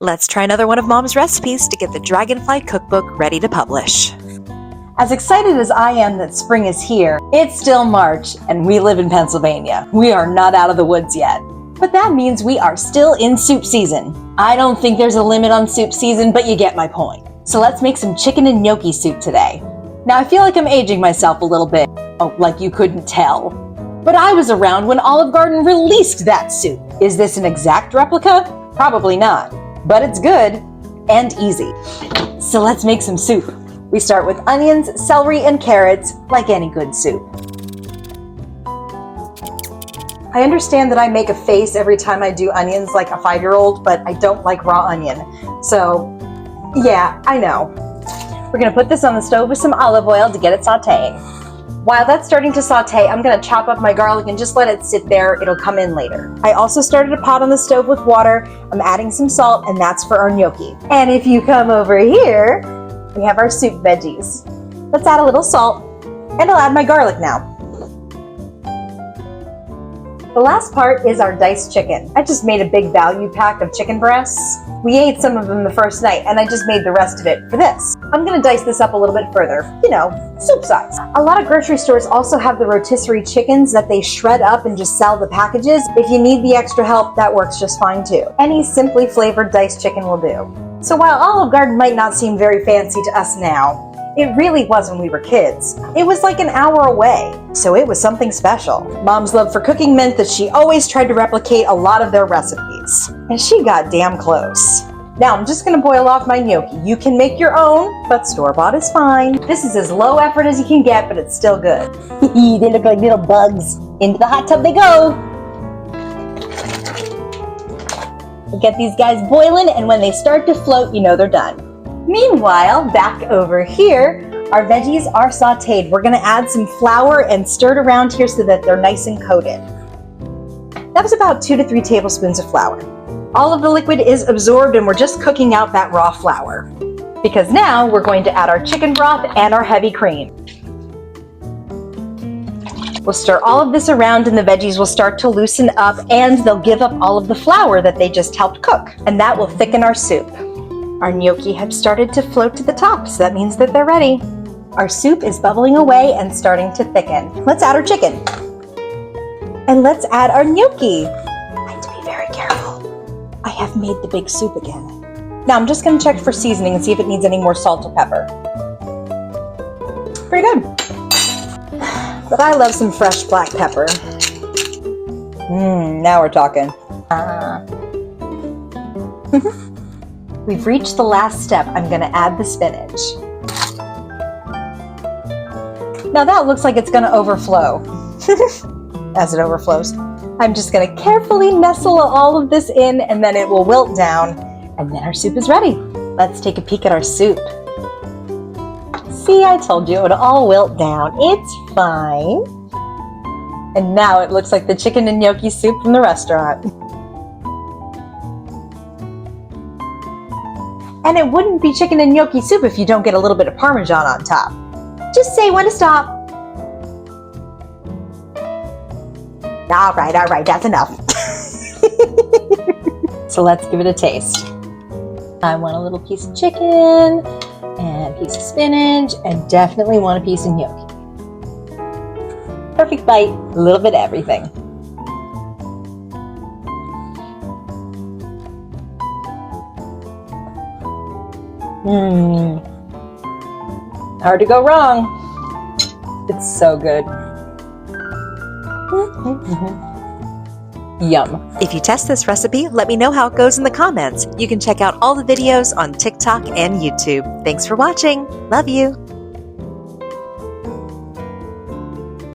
Let's try another one of Mom's recipes to get the Dragonfly Cookbook ready to publish. As excited as I am that spring is here, it's still March and we live in Pennsylvania. We are not out of the woods yet. But that means we are still in soup season. I don't think there's a limit on soup season, but you get my point. So let's make some chicken and gnocchi soup today. Now I feel like I'm aging myself a little bit. Oh, like you couldn't tell. But I was around when Olive Garden released that soup. Is this an exact replica? Probably not. But it's good and easy. So let's make some soup. We start with onions, celery, and carrots, like any good soup. I understand that I make a face every time I do onions like a 5-year-old, but I don't like raw onion. So, yeah, I know. We're gonna put this on the stove with some olive oil to get it sauteing. While that's starting to saute, I'm gonna chop up my garlic and just let it sit there. It'll come in later. I also started a pot on the stove with water. I'm adding some salt, and that's for our gnocchi. And if you come over here, we have our soup veggies. Let's add a little salt, and I'll add my garlic now. The last part is our diced chicken. I just made a big value pack of chicken breasts. We ate some of them the first night, and I just made the rest of it for this. I'm gonna dice this up a little bit further, you know, soup size. A lot of grocery stores also have the rotisserie chickens that they shred up and just sell the packages. If you need the extra help, that works just fine too. Any simply flavored diced chicken will do. So while Olive Garden might not seem very fancy to us now, it really was when we were kids. It was like an hour away, so it was something special. Mom's love for cooking meant that she always tried to replicate a lot of their recipes, and she got damn close. Now I'm just gonna boil off my gnocchi. You can make your own, but store-bought is fine. This is as low effort as you can get, but it's still good. They look like little bugs. Into the hot tub they go. We'll get these guys boiling, and when they start to float, you know they're done. Meanwhile, back over here, our veggies are sauteed. We're gonna add some flour and stir it around here so that they're nice and coated. That was about 2 to 3 tablespoons of flour. All of the liquid is absorbed and we're just cooking out that raw flour. Because now we're going to add our chicken broth and our heavy cream. We'll stir all of this around and the veggies will start to loosen up and they'll give up all of the flour that they just helped cook. And that will thicken our soup. Our gnocchi have started to float to the top, so that means that they're ready. Our soup is bubbling away and starting to thicken. Let's add our chicken. And let's add our gnocchi. I have to be very careful. I have made the big soup again. Now I'm just gonna check for seasoning and see if it needs any more salt or pepper. Pretty good. But I love some fresh black pepper. Now we're talking. We've reached the last step. I'm gonna add the spinach. Now that looks like it's gonna overflow. As it overflows, I'm just gonna carefully nestle all of this in and then it will wilt down and then our soup is ready. Let's take a peek at our soup. See, I told you it would all wilt down. It's fine. And now it looks like the chicken and gnocchi soup from the restaurant. And it wouldn't be chicken and gnocchi soup if you don't get a little bit of Parmesan on top. Just say when to stop. All right, that's enough. So let's give it a taste. I want a little piece of chicken, and a piece of spinach, and definitely want a piece of gnocchi. Perfect bite, a little bit of everything. Hard to go wrong. It's so good. Yum. If you test this recipe, let me know how it goes in the comments. You can check out all the videos on TikTok and YouTube. Thanks for watching. Love you.